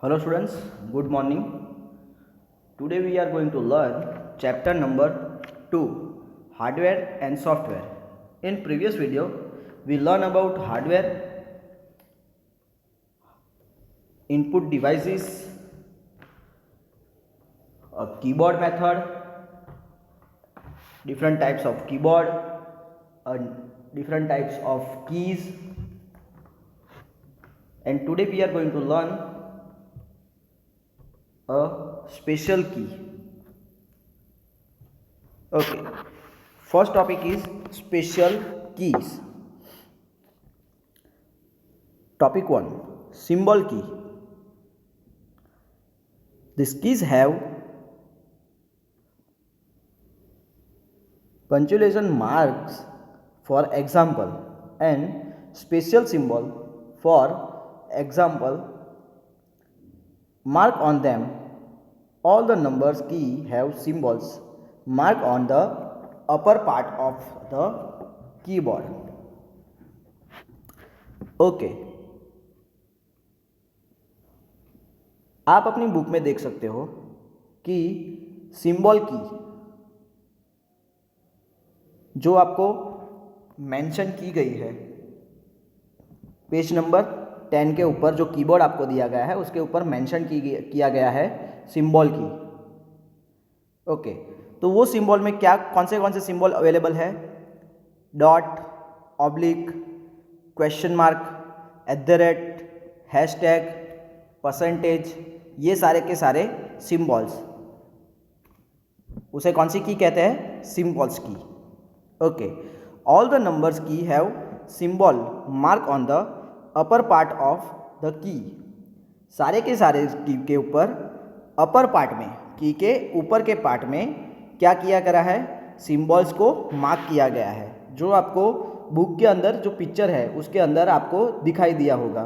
Hello students, good morning. Today we are going to learn chapter number 2, hardware and software. In previous video we learned about hardware, input devices, a keyboard method, different types of keyboard, different types of keys, and today we are going to learn a special key. Okay, first topic is special keys. Topic 1, symbol key. These keys have punctuation marks for example and special symbol for example mark on them. All the numbers key have symbols marked on the upper part of the keyboard. Okay, आप अपनी book में देख सकते हो कि symbol की जो आपको मेंशन की गई है पेज नंबर 10 के ऊपर, जो कीबोर्ड आपको दिया गया है उसके ऊपर मेंशन किया गया है सिंबल की. ओके, तो वो सिंबल में कौन से सिंबल अवेलेबल है? Dot, oblique, question mark, @ hashtag, percentage, ये सारे के सारे सिंबल्स. उसे कौन सी की कहते हैं? सिंबल्स की. ओके, ऑल द नंबर्स की have symbol mark on the upper part of the key. सारे के सारे की के ऊपर अपर पार्ट में, की के ऊपर के पार्ट में क्या किया गया है? सिंबल्स को मार्क किया गया है, जो आपको बुक के अंदर जो पिक्चर है उसके अंदर आपको दिखाई दिया होगा.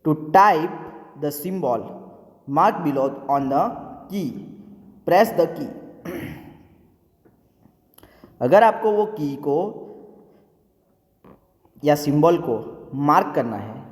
To type the symbol mark below on the key, press the key. अगर आपको वो की को या सिंबल को मार्क करना है,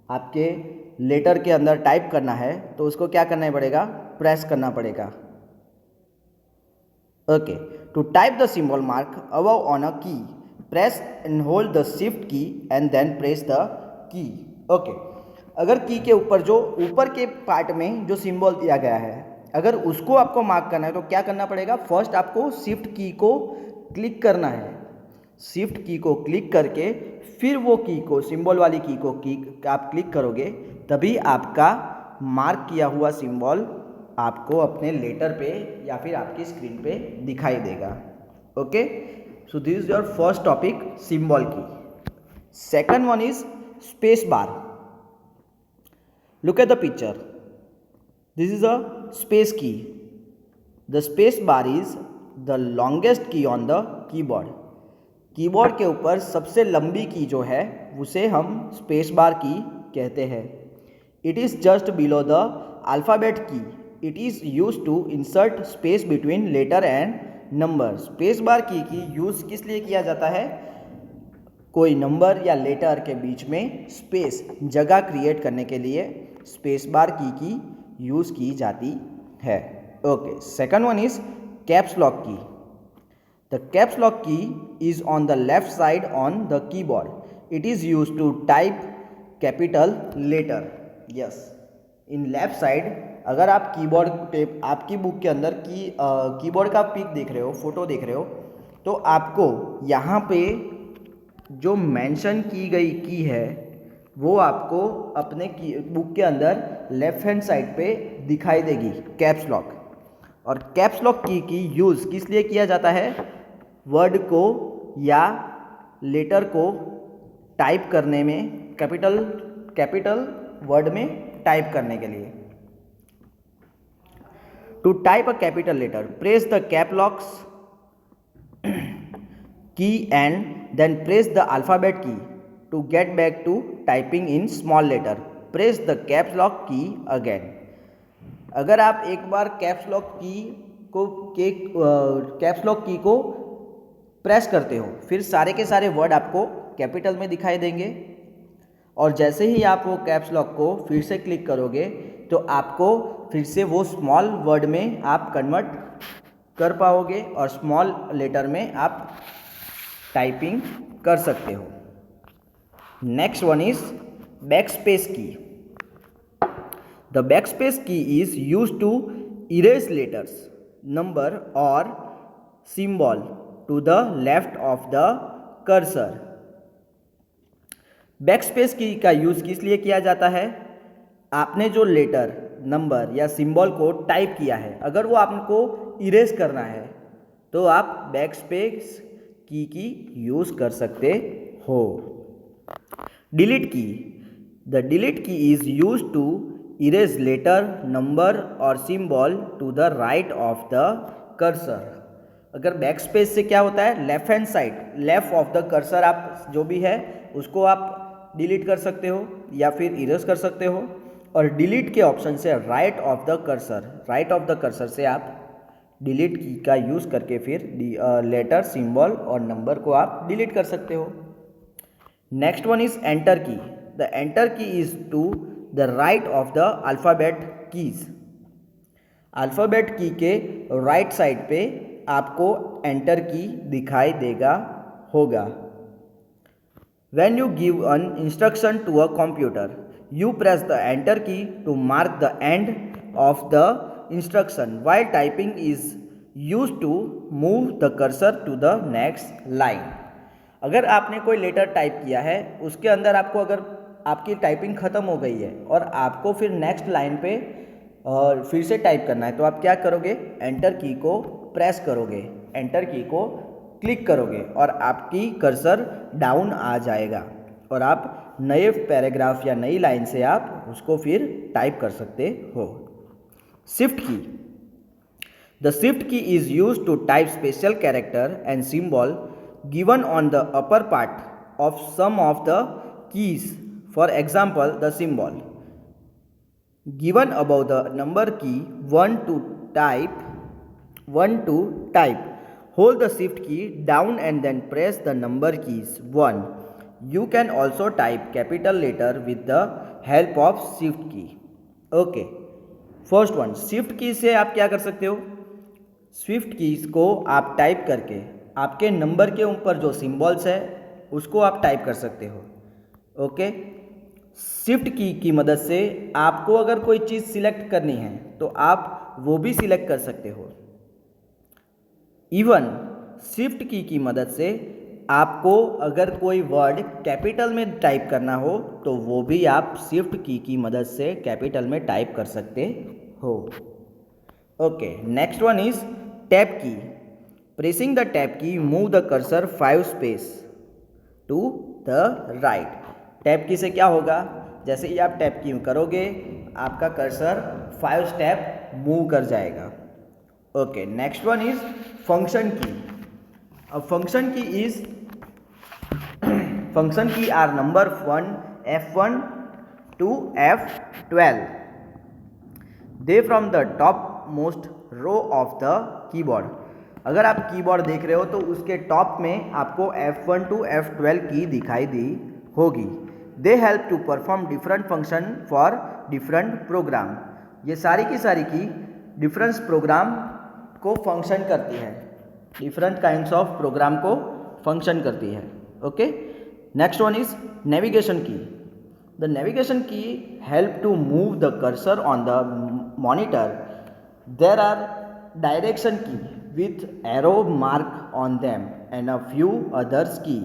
आपके लेटर के अंदर टाइप करना है, तो उसको क्या करना पड़ेगा? प्रेस करना पड़ेगा. Okay, to type the symbol mark above on a key, press and hold the shift key and then press the key. Okay, अगर की के ऊपर जो ऊपर के पार्ट में जो सिंबल दिया गया है, अगर उसको आपको मार्क करना है तो क्या करना पड़ेगा? फर्स्ट आपको शिफ्ट की को क्लिक करना है. शिफ्ट की को क्लिक करके फिर वो की को, सिंबल वाली की को आप क्लिक करोगे, तभी आपका मार्क किया हुआ सिंबल आपको अपने लेटर पे या फिर आपकी स्क्रीन पे दिखाई देगा. Okay, so this is your first topic, symbol key. Second one is space bar. Look at the picture. This is a space key. The space bar is the longest key on the keyboard. Keyboard के ऊपर सबसे लंबी की जो है उसे हम space bar key कहते हैं. It is just below the alphabet key. It is use to insert space between letter and number. Space bar key use किस लिए किया जाता है? कोई नंबर या लेटर के बीच में स्पेस, जगह क्रिएट करने के लिए स्पेस बार की यूज़ की जाती है. Okay, second one is caps lock की. The caps lock key is on the left side on the keyboard. It is used to type capital letter. Yes, in left side. अगर आप keyboard पे, आपकी book के अंदर keyboard का pick देख रहे हो, फोटो देख रहे हो, तो आपको यहाँ पे जो मेंशन की गई की है वो आपको अपने बुक के अंदर लेफ्ट हैंड साइड पे दिखाई देगी, कैप्स लॉक. और कैप्स लॉक की यूज़ किस लिए किया जाता है? वर्ड को या लेटर को टाइप करने में, कैपिटल वर्ड में टाइप करने के लिए. To type a capital letter, press the cap locks key and then press the alphabet key. To get back to typing in small letter, press the caps lock key again. अगर आप एक बार caps lock की को press करते हो, फिर सारे के सारे वर्ड आपको कैपिटल में दिखाई देंगे. और जैसे ही आप वो कैप्स लॉक को फिर से क्लिक करोगे तो आपको फिर से वो स्मॉल वर्ड में आप कन्वर्ट कर पाओगे और स्मॉल लेटर में आप टाइपिंग कर सकते हो। Next one is backspace key. The backspace key is used to erase letters, number और symbol to the left of the cursor. Backspace key का यूज़ किस लिए किया जाता है? आपने जो लेटर, नंबर या सिंबल को टाइप किया है, अगर वो आपको इरेज करना है तो आप बैकस्पेस की यूज़ कर सकते हो। Delete key. The delete key is use to erase letter, number और symbol to the right of the cursor. अगर बैकस्पेस से क्या होता है, left hand side, left of the cursor आप जो भी है उसको आप डिलीट कर सकते हो या फिर इरेज कर सकते हो। और डिलीट के ऑप्शन से right of the cursor, right of the cursor से आप डिलीट की का यूज़ करके फिर लेटर, सिंबल और नंबर को आप डिलीट कर सकते हो। Next one is enter key. The enter key is to the right of the alphabet keys. Alphabet key के राइट साइड पे आपको एंटर की दिखाई देगा होगा। When you give an instruction to a computer, you press the enter key to mark the end of the instruction, while typing is used to move the cursor to the next line. अगर आपने कोई letter type किया है, उसके अंदर आपको अगर आपकी टाइपिंग ख़त्म हो गई है और आपको फिर नेक्स्ट लाइन पे फिर से टाइप करना है, तो आप क्या करोगे, एंटर की को प्रेस करोगे, एंटर की को क्लिक करोगे और आपकी कर्सर डाउन आ जाएगा और आप नए पैराग्राफ या नई लाइन से आप उसको फिर टाइप कर सकते हो। Shift key. The shift key is use to type special character and symbol given on the upper part of some of the keys. For example, the symbol given above the number key 1 to type. Hold the shift key down and then press the number keys 1. You can also type capital letter with the help of shift key. Okay. First one, shift की से आप क्या कर सकते हो, shift keys को आप type करके आपके नंबर के ऊपर जो सिंबल्स है उसको आप टाइप कर सकते हो। ओके। शिफ्ट की मदद से आपको अगर कोई चीज़ सिलेक्ट करनी है तो आप वो भी सिलेक्ट कर सकते हो। इवन शिफ्ट की मदद से आपको अगर कोई वर्ड कैपिटल में टाइप करना हो तो वो भी आप शिफ्ट की मदद से कैपिटल में टाइप कर सकते हो। Okay, next one is tab key. Pressing the tab key move the cursor 5 space to the right. Tab key से क्या होगा, जैसे ही आप टैब की करोगे आपका कर्सर 5 स्टेप मूव कर जाएगा। Okay, next one is function key. अब function key is function key are number 1 F1 to F12 they from the top most row of the keyboard. अगर आप कीबोर्ड देख रहे हो तो उसके टॉप में आपको F1 to F12 की दिखाई दी होगी। They help to perform different function for different program. ये सारी की सारी की डिफरेंट प्रोग्राम को फंक्शन करती है, डिफरेंट काइंड्स ऑफ प्रोग्राम को फंक्शन करती है। Okay, next one is navigation key. The navigation key help to move the cursor on the monitor. There are direction key with arrow mark on them and a few others key.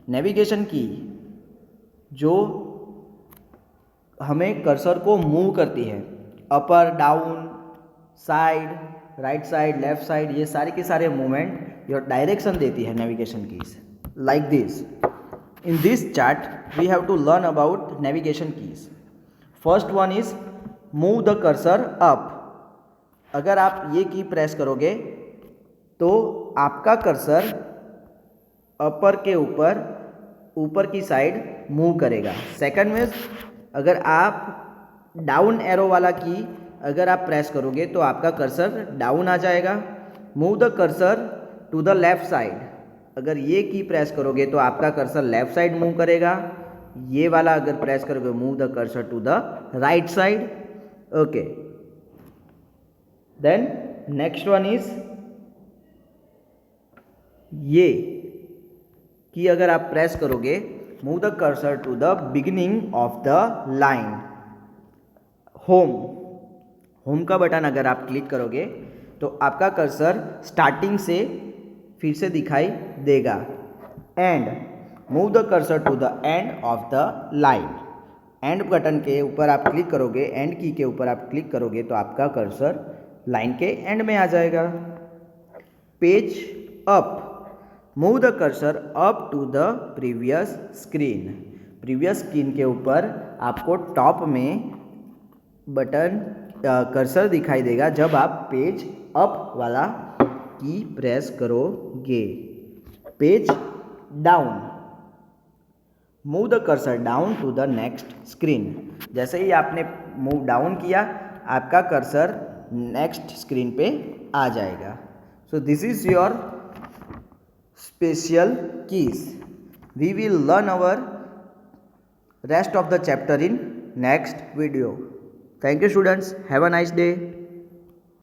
Navigation key जो हमें cursor को move करती है, upper, down, side, right side, left side, ये सारे के सारे movement और डायरेक्शन देती है navigation keys. Like this, in this chart we have to learn about navigation keys. First one is move the cursor up. अगर आप ये की प्रेस करोगे तो आपका कर्सर अपर के ऊपर की साइड मूव करेगा। सेकंड में अगर आप डाउन एरो वाला की अगर आप प्रेस करोगे तो आपका कर्सर डाउन आ जाएगा। Move the cursor to the left side. अगर ये की प्रेस करोगे तो आपका कर्सर लेफ्ट साइड मूव करेगा। ये वाला अगर प्रेस करोगे, move the cursor to the right side. Okay, then next one is ये कि अगर आप प्रेस करोगे, move the cursor to the beginning of the line. Home का बटन अगर आप क्लिक करोगे तो आपका कर्सर स्टार्टिंग से फिर से दिखाई देगा. And move the cursor to the end of the line. End button के ऊपर आप क्लिक करोगे, एंड की के ऊपर आप क्लिक करोगे तो आपका कर्सर लाइन के एंड में आ जाएगा. Page up, move the cursor up to the previous screen. Previous screen के ऊपर आपको टॉप में बटन कर्सर दिखाई देगा जब आप पेज अप वाला की प्रेस करोगे. Page down, move the cursor down to the next screen. जैसे ही आपने मूव डाउन किया, आपका कर्सर नेक्स्ट स्क्रीन पे आ जाएगा. सो this is your special keys. We will learn our rest of the chapter in next video. Thank you students. Have a nice day.